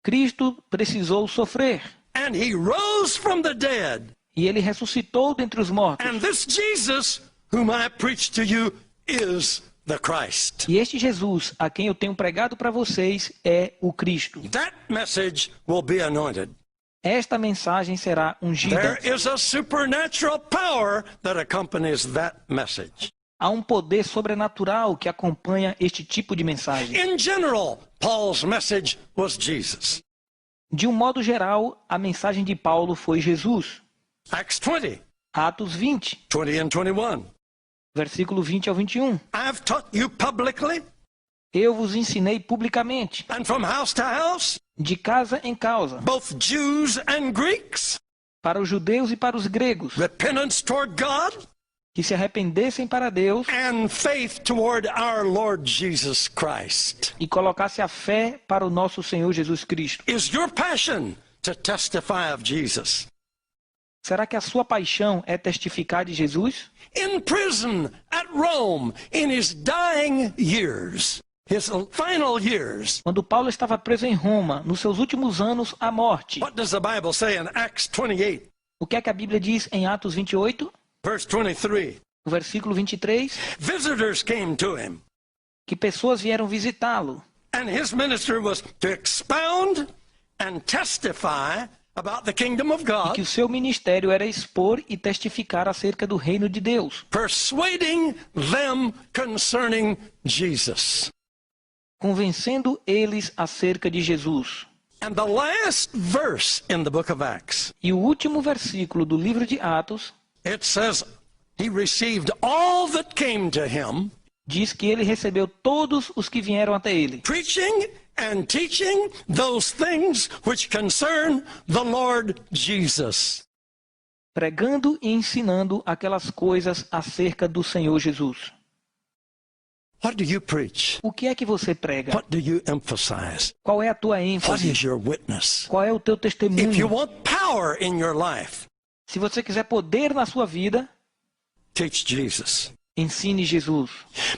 Cristo precisou sofrer. and He rose from the dead. E ele ressuscitou dentre os mortos. And this Jesus, whom I preach to you, is the Christ. E este Jesus, a quem eu tenho pregado para vocês, é o Cristo. That message will be anointed. Esta mensagem será ungida. There is a supernatural power that accompanies that message. Há um poder sobrenatural que acompanha este tipo de mensagem. In general, Paul's message was Jesus. De um modo geral, a mensagem de Paulo foi Jesus. Acts 20, Atos 20, 20 and 21. versículo 20 ao 21. I've taught you publicly Eu vos ensinei publicamente, and from house to house, de casa em casa, both Jews and Greeks, para os judeus e para os gregos, repentance toward God que se arrependessem para Deus and faith toward our Lord Jesus Christ. e colocasse a fé para o nosso Senhor Jesus Cristo. Is your passion to testify of Jesus? Será que a sua paixão é testificar de Jesus? In prison at Rome, in his dying years, his final years, Quando Paulo estava preso em Roma, nos seus últimos anos, à morte, what does the Bible say in Acts 28, o que é que a Bíblia diz em Atos 28, verse 23? no versículo 23? Visitors came to him, Que pessoas vieram visitá-lo. and his ministry was to expound and testify about the kingdom of Que God, o seu ministério era expor e testificar acerca do reino de Deus, persuading them concerning Jesus. convencendo eles acerca de Jesus. And the last verse in the book of Acts, E o último versículo do livro de Atos it says, he received all that came to him, diz que ele recebeu todos os que vieram até ele, preaching and teaching those things which concern the Lord Jesus. pregando e ensinando aquelas coisas acerca do Senhor Jesus. What do you preach? O que é que você prega? What do you emphasize? Qual é a tua What ênfase? is your witness? Qual é o teu If you testemunho? want power in your life, Se você quiser poder na sua vida, teach Jesus. ensine Jesus.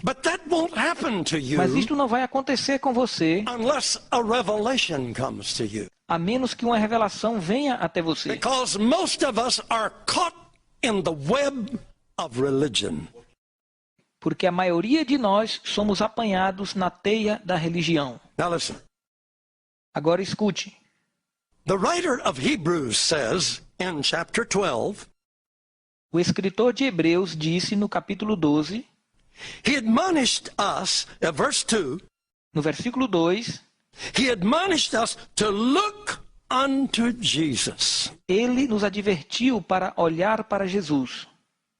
But that won't happen to Mas you isto não vai acontecer com você, unless a revelation comes to you. a menos que uma revelação venha até você. Because most of us are caught in the web of religion. Porque a maioria de nós somos apanhados na teia da religião. Now listen. Agora escute. The writer of Hebrews says in chapter 12, O escritor de Hebreus disse no capítulo 12, he admonished us, verse 2, no versículo 2, he admonished us to look unto Jesus, ele nos advertiu para olhar para Jesus,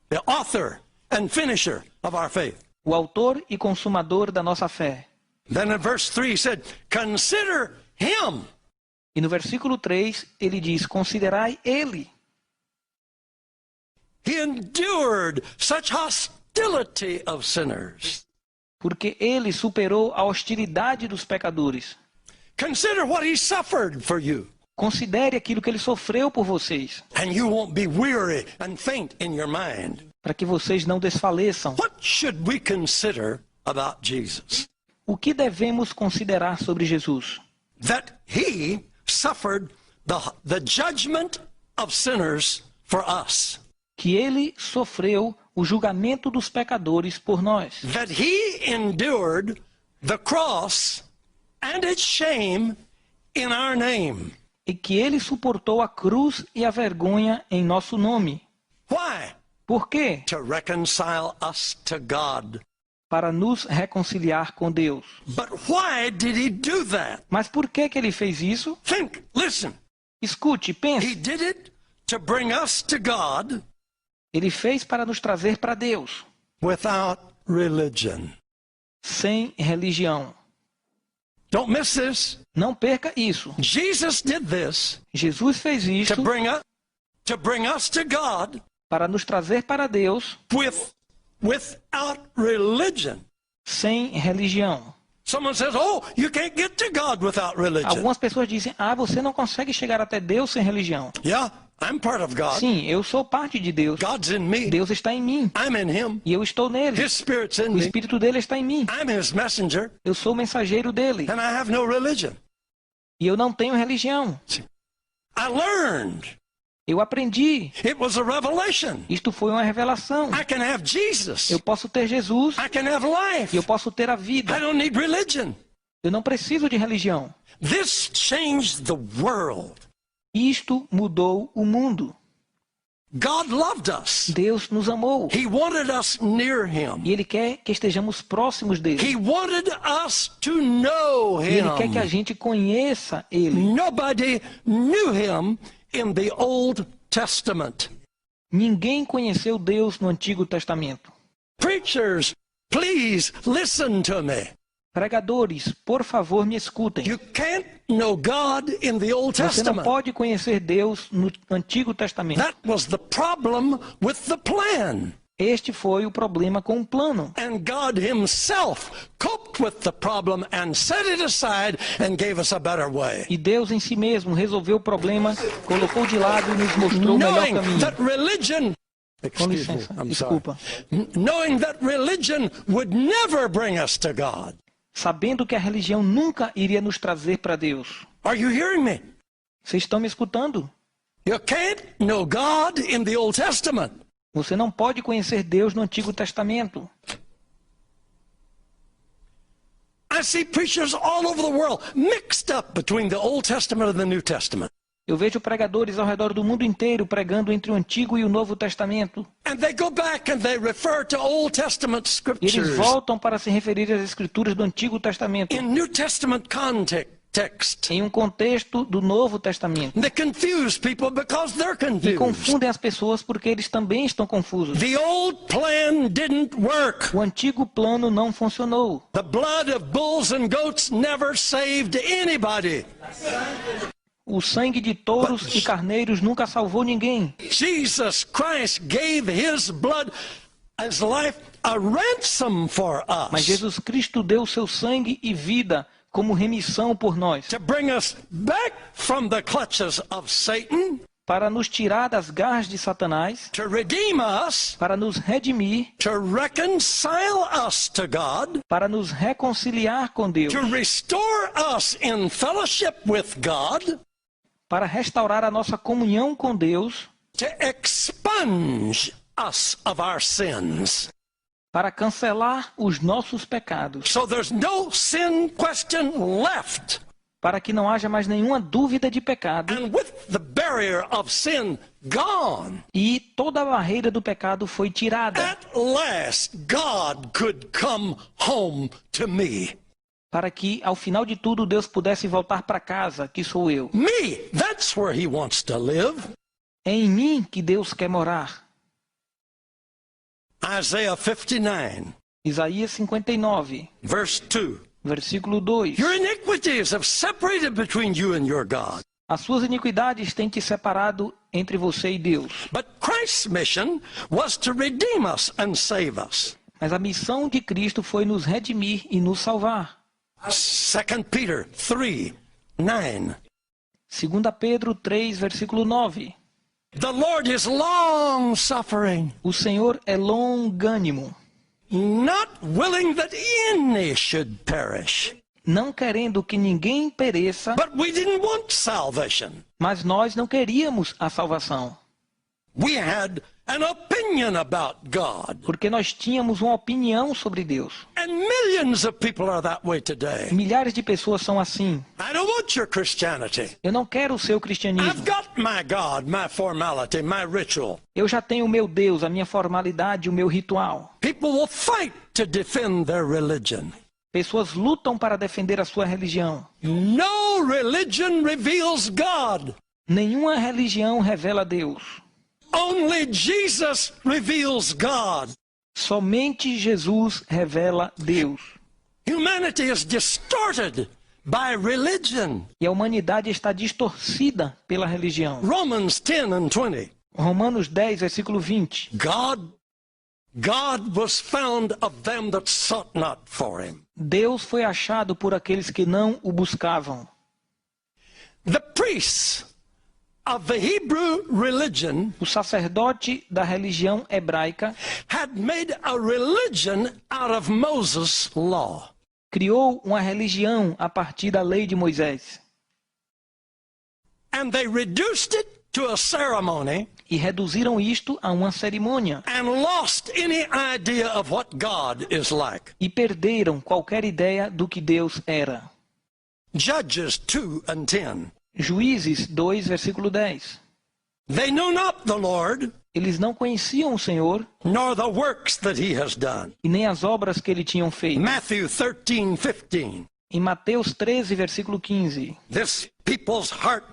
the author and finisher of our faith. o autor e consumador da nossa fé. Then in verse 3 he said, consider him. E no versículo 3 ele diz, considerai ele. He endured such hostility of sinners. Porque ele superou a hostilidade dos pecadores. Consider what he suffered for you. Considere aquilo que ele sofreu por vocês, And you won't be weary and faint in your mind. para que vocês não desfaleçam. What should we consider about Jesus? O que devemos considerar sobre Jesus? That he suffered the judgment of sinners for us. Que ele sofreu o julgamento dos pecadores por nós. That he endured the cross and its shame in our name. E que ele suportou a cruz e a vergonha em nosso nome. Why? Por quê? To reconcile us to God. Para nos reconciliar com Deus. But why did he do that? Mas por que ele fez isso? Think, listen. Escute, pense. He did it to bring us to God Ele fez para nos trazer para Deus, without religion. sem religião. Don't miss this. Não perca isso. Jesus did this Jesus fez isso to bring us to God para nos trazer para Deus without religion. sem religião. Someone says, "Oh, you can't get to God without religion." Algumas pessoas dizem, você não consegue chegar até Deus sem religião. Yeah, I'm part of God. Sim, eu sou parte de Deus. God's in me. Deus está em mim. I'm in him. E eu estou nele. His Spirit's in O me. Espírito dele está em mim. I'm his messenger, Eu sou o mensageiro dele. and I have no religion. E eu não tenho religião. I learned. Eu aprendi. It was a revelation. Isto foi uma revelação. I can have Jesus. Eu posso ter Jesus I can have life. e eu posso ter a I vida. don't need religion. Eu não preciso de religião. This changed the world. Isto mudou o mundo. God loved us. Deus nos amou. He wanted us near E him. Ele quer que estejamos próximos dele. He wanted us to know E Ele quer que a him. gente conheça Ele. Nobody knew him in the Old Testament. Ninguém conheceu Deus no Antigo Testamento. Preachers, please listen to me. Pregadores, por favor, me escutem. You can't know God in the Old Você não Testament. pode conhecer Deus no Antigo Testamento. That was the problem with the plan. Este foi o problema com o plano. And God himself coped with the problem and set it aside and gave us a better way. E Deus em si mesmo resolveu o problema, colocou de lado e nos mostrou o melhor Knowing caminho. that religion, Com excuse me, licença, I'm desculpa. sorry. Knowing that religion would never bring us to God. Sabendo que a religião nunca iria nos trazer para Deus. Are you hearing me? Vocês estão me escutando? You can't know God in the Old Testament. Você não pode conhecer Deus no Antigo Testamento. I see preachers all over the world mixed up between the Old Testament and the New Testament. Eu vejo pregadores ao redor do mundo inteiro pregando entre o Antigo e o Novo Testamento. And they go back and they refer to Old Testament E eles scriptures voltam para se referir às Escrituras do Antigo Testamento, in New Testament context. em um contexto do Novo Testamento. They confuse people because they're E confused. confundem as pessoas porque eles também estão confusos. The old plan didn't work. O antigo plano não funcionou. The blood of bulls and goats never saved anybody. O sangue de touros e carneiros nunca salvou ninguém. Jesus Christ gave his blood, his life, a ransom for Mas us. Jesus Cristo deu o seu sangue e vida como remissão por nós, To bring us back from the clutches of Satan, para nos tirar das garras de Satanás, to redeem us, para nos redimir, to reconcile us to God, para nos reconciliar com Deus, to restore us in fellowship with God, para restaurar a nossa comunhão com Deus, to expunge us of our sins. para cancelar os nossos pecados, So there's no sin question left. para que não haja mais nenhuma dúvida de pecado and with the barrier of sin gone, e toda a barreira do pecado foi tirada, at last God could come home to me. para que ao final de tudo Deus pudesse voltar para casa, que sou eu. Me, that's where he wants to live. É em mim que Deus quer morar. Isaiah 59, Isaías 59, verse 2. versículo 2. Your iniquities have separated between you and your God. As suas iniquidades têm te separado entre você e Deus. But Christ's mission was to redeem us and save us. Mas a missão de Cristo foi nos redimir e nos salvar. 2 Peter 3, 9. 2 Pedro 3, versículo 9. The Lord is long suffering, O Senhor é longânimo, not willing that any should perish. não querendo que ninguém pereça, But we didn't want salvation. mas nós não queríamos a salvação, We had an opinion about God. porque nós tínhamos uma opinião sobre Deus. And millions of people are that way today. Milhares de pessoas são assim. I don't want your Christianity. Eu não quero o seu I've cristianismo. got my God, my formality, my ritual. Eu já tenho o meu Deus, a minha formalidade, o meu ritual. People will fight to defend their religion. Pessoas lutam para defender a sua religião. No religion reveals God. Nenhuma religião revela Deus. Only Jesus reveals God. Somente Jesus revela Deus. Humanity is distorted by religion. E a humanidade está distorcida pela religião. Romans 10 and 20. Romanos 10, versículo 20. God was found of them that sought not for him. Deus foi achado por aqueles que não o buscavam. The priests of the Hebrew religion O sacerdote da religião hebraica had made a religion out of Moses' law. criou uma religião a partir da lei de Moisés. And they reduced it to a ceremony E reduziram isto a uma cerimônia. and lost any idea of what God is like. E perderam qualquer ideia do que Deus era. Judges 2 and 10. Juízes 2, versículo 10. They knew not the Lord, Eles não conheciam o Senhor nor the works that he has done. e nem as obras que ele tinham feito. Matthew 13:15. Em Mateus 13, versículo 15. This people's heart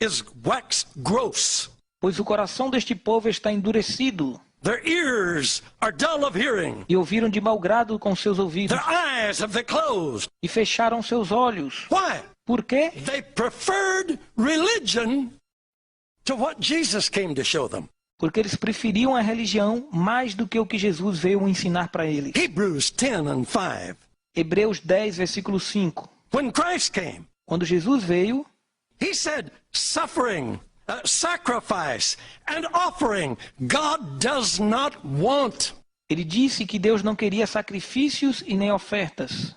is waxed gross. Pois o coração deste povo está endurecido, Their ears are dull of hearing. e ouviram de mau grado com seus ouvidos, Their eyes have they closed. e fecharam seus olhos. Why? Por quê? They preferred religion to what Jesus came to show them. Porque eles preferiam a religião mais do que o que Jesus veio ensinar para eles. Hebrews 10 and 5. Hebreus 10, versículo 5. When Christ came, Quando Jesus veio, he said, suffering, sacrifice, and offering, God does not want. ele disse que Deus não queria sacrifícios e nem ofertas.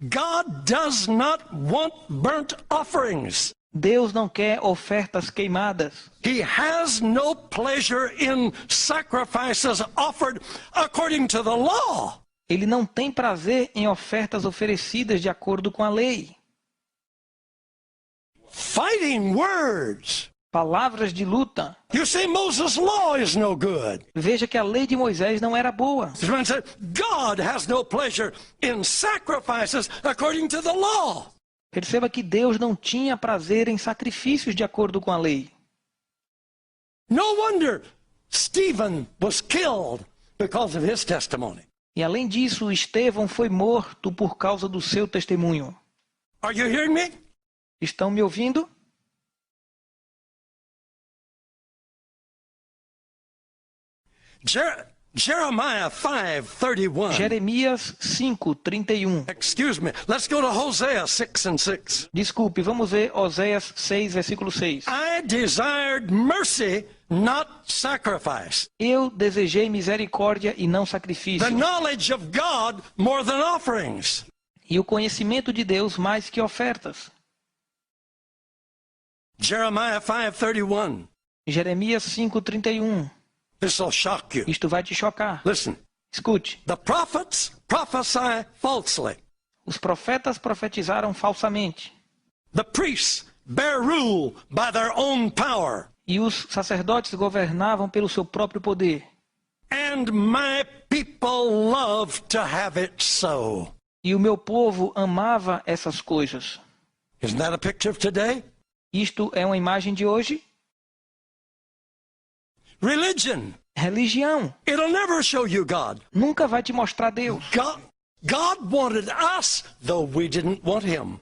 God does not want burnt offerings. Deus não quer ofertas queimadas. He has no pleasure in sacrifices offered according to the law. Ele não tem prazer em ofertas oferecidas de acordo com a lei. Fighting words. Palavras de luta. You say Moses' law is no good. Veja que a lei de Moisés não era boa. This man said, God has no pleasure in sacrifices according to the law. Perceba que Deus não tinha prazer em sacrifícios de acordo com a lei. No wonder Stephen was killed because of his testimony. E além disso, Estevão foi morto por causa do seu testemunho. Are you hearing me? Estão me ouvindo? Jeremiah 5:31. Jeremias 5:31. Excuse me. Let's go to Hosea 6 and 6. Desculpe, vamos ver Oséias 6, versículo 6. I desired mercy, not sacrifice. Eu desejei misericórdia e não The sacrifício, knowledge of God more than offerings. e o conhecimento de Deus mais que ofertas. Jeremiah 5:31. Jeremias 5:31. This will shock you. Isto vai te chocar. Listen. Escute. The prophets prophesy falsely. Os profetas profetizaram falsamente. The priests bear rule by their own power. E os sacerdotes governavam pelo seu próprio poder. And my people love to have it so. E o meu povo amava essas coisas. Isn't that a picture of today? Isto é uma imagem de hoje? Religion. Religião. It'll never show you God. Nunca vai te mostrar Deus. God wanted us, though we didn't want him.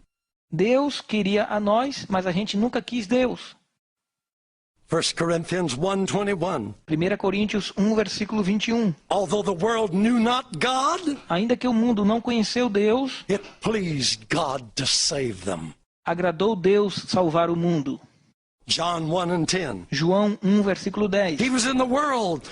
Deus queria a nós, mas a gente nunca quis Deus. 1 Corinthians 1:21. 1 Coríntios 1, versículo 21. Although the world knew not God, Ainda que o mundo não conheceu Deus, it pleased God to save them. agradou Deus salvar o mundo. John 1:10. João 1, versículo 10. He was in the world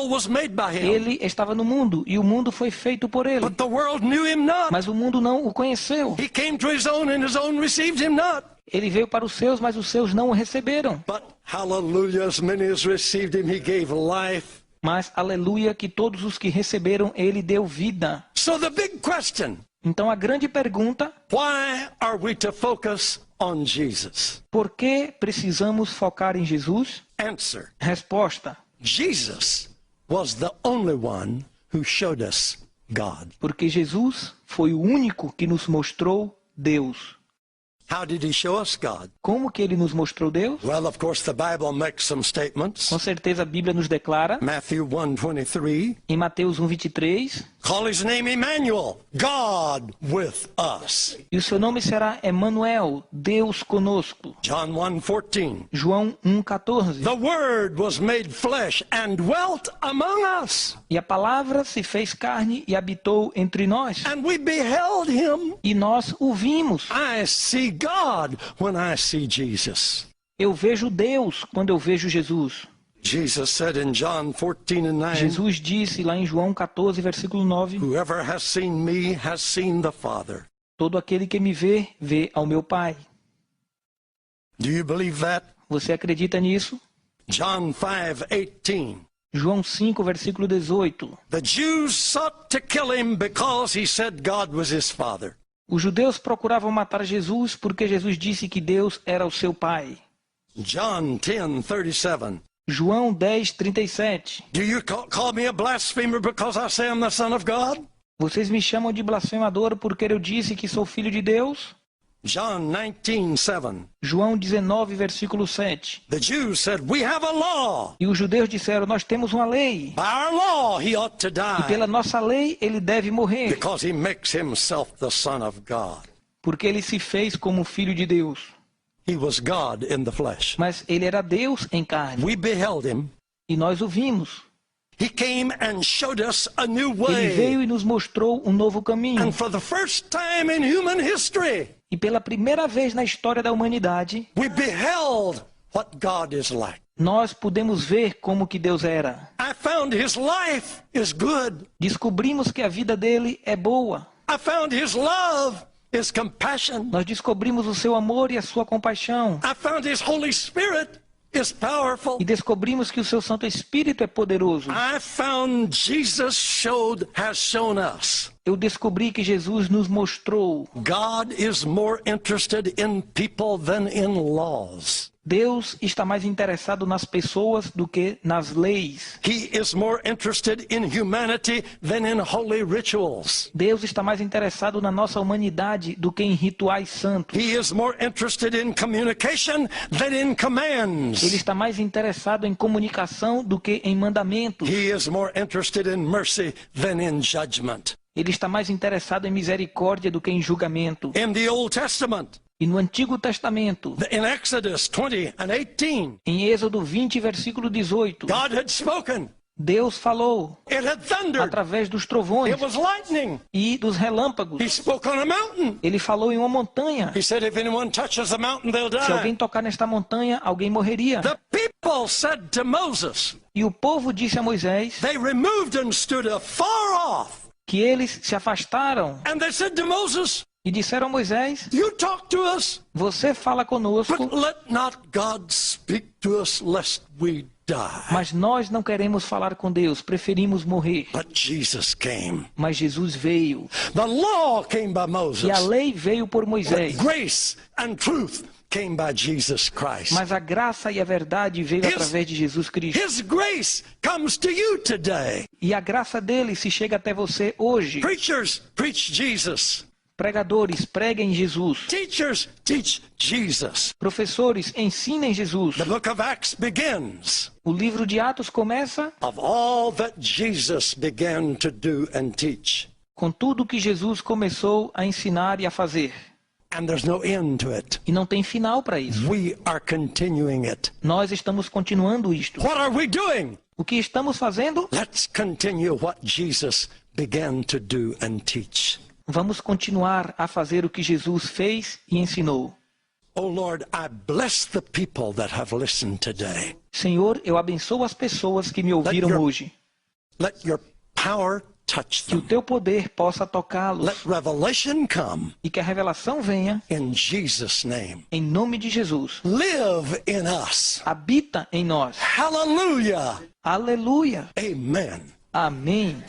was made by him. Ele estava no mundo e o mundo foi feito por ele. But the world knew him not. Mas o mundo não o conheceu. He came to his own and his own received him not. Ele veio para os seus, mas os seus não o receberam. But hallelujah, as many as received him, he gave life. Mas aleluia que todos os que receberam, ele deu vida. So the big question, Então a grande pergunta, why are we to focus on Jesus? por que precisamos focar em Jesus? Answer, Resposta, Jesus was the only one who showed us God. porque Jesus foi o único que nos mostrou Deus. How did he show us God? Como que ele nos mostrou Deus? Well, of course, the Bible makes some statements. Com certeza a Bíblia nos declara, Matthew 1:23, em Mateus 1:23, call his name Emmanuel, God with us. e o seu nome será Emanuel, Deus conosco. John 1:14, João 1:14. the Word was made flesh and dwelt among us, E a palavra se fez carne e habitou entre nós. and we beheld him. E nós o vimos. I see God when I see Jesus. Eu vejo Deus quando eu vejo Jesus. Jesus said in John 14:9, Jesus disse lá em João 14, versículo 9, whoever has seen me has seen the Father. todo aquele que me vê, vê ao meu Pai. Do you believe that? Você acredita nisso? John 5:18. João 5, versículo 18. The Jews sought to kill him because he said God was his father. Os judeus procuravam matar Jesus porque Jesus disse que Deus era o seu Pai. John 10:37. João 10, 37. Do you call me a blasphemer because I say I'm the Son of God? Vocês me chamam de blasfemador porque eu disse que sou filho de Deus? John 19:7. João 19, versículo 7. The Jews said, we have a law. E os judeus disseram, nós temos uma lei. By our law he ought to E die pela nossa lei ele deve morrer. because he makes himself the Son of God. Porque ele se fez como filho de Deus. He was God in the flesh. Mas ele era Deus em carne. We beheld him. E nós o vimos. He came and showed us a new Ele veio way. e nos mostrou um novo caminho. And for the first time in human history, E pela primeira vez na história da humanidade, we beheld what God is like. nós pudemos ver como que Deus era. I found his life is good. Descobrimos que a vida dele é boa. I found his love is compassion. Nós descobrimos o seu amor e a sua compaixão. I found his Holy Spirit is powerful. E descobrimos que o seu Santo Espírito é poderoso. I found Jesus has shown us. Eu descobri que Jesus nos mostrou. God is more interested in people than in laws. Deus está mais interessado nas pessoas do que nas leis. He is more interested in humanity than in holy rituals. Deus está mais interessado na nossa humanidade do que em rituais santos. He is more interested in communication than in commands. Ele está mais interessado em comunicação do que em mandamentos. He is more interested in mercy than in judgment. Ele está mais interessado em misericórdia do que em julgamento. In the Old Testament, E no Antigo Testamento, in Exodus 20 and 18, em Êxodo 20, versículo 18, God had spoken. Deus falou It had thundered. através dos trovões It was lightning. e dos relâmpagos. He spoke on a mountain. Ele falou em uma montanha. He said, if anyone touches the mountain, they'll Se alguém die. tocar nesta montanha, alguém morreria. The people said to Moses, E o povo disse a Moisés they removed and stood afar off. que eles se afastaram And they said to Moses, e disseram a Moisés, you talk to us, você fala conosco, but let not God speak to us lest we die. Mas nós não queremos falar com Deus, preferimos morrer. But Jesus came. Mas Jesus veio. The law came by Moses. E a lei veio por Moisés. But grace and truth came by Jesus Christ. Mas a graça e a verdade veio através de Jesus Cristo. His grace comes to you today. E a graça dele se chega até você hoje. Preachers, preach Jesus. Pregadores, preguem Jesus. Teachers, teach Jesus. Professores, ensinem Jesus. The book of Acts begins. O livro de Atos começa Of all that Jesus began to do and teach. com tudo que Jesus começou a ensinar e a fazer. And there's no end to it. E não tem final para isso. We are continuing it. Nós estamos continuando isto. What are we doing? O que estamos fazendo? Let's continue what Jesus began to do and teach. Vamos continuar a fazer o que Jesus fez e ensinou. Oh Lord, I bless the people that have listened today. Senhor, eu abençoo as pessoas que me ouviram hoje. Let your power touch Que o them. teu poder possa tocá-los Let revelation come e que a revelação venha in Jesus' name. em nome de Jesus. Live in us. Habita em nós. Hallelujah. Aleluia. Amen. Amém.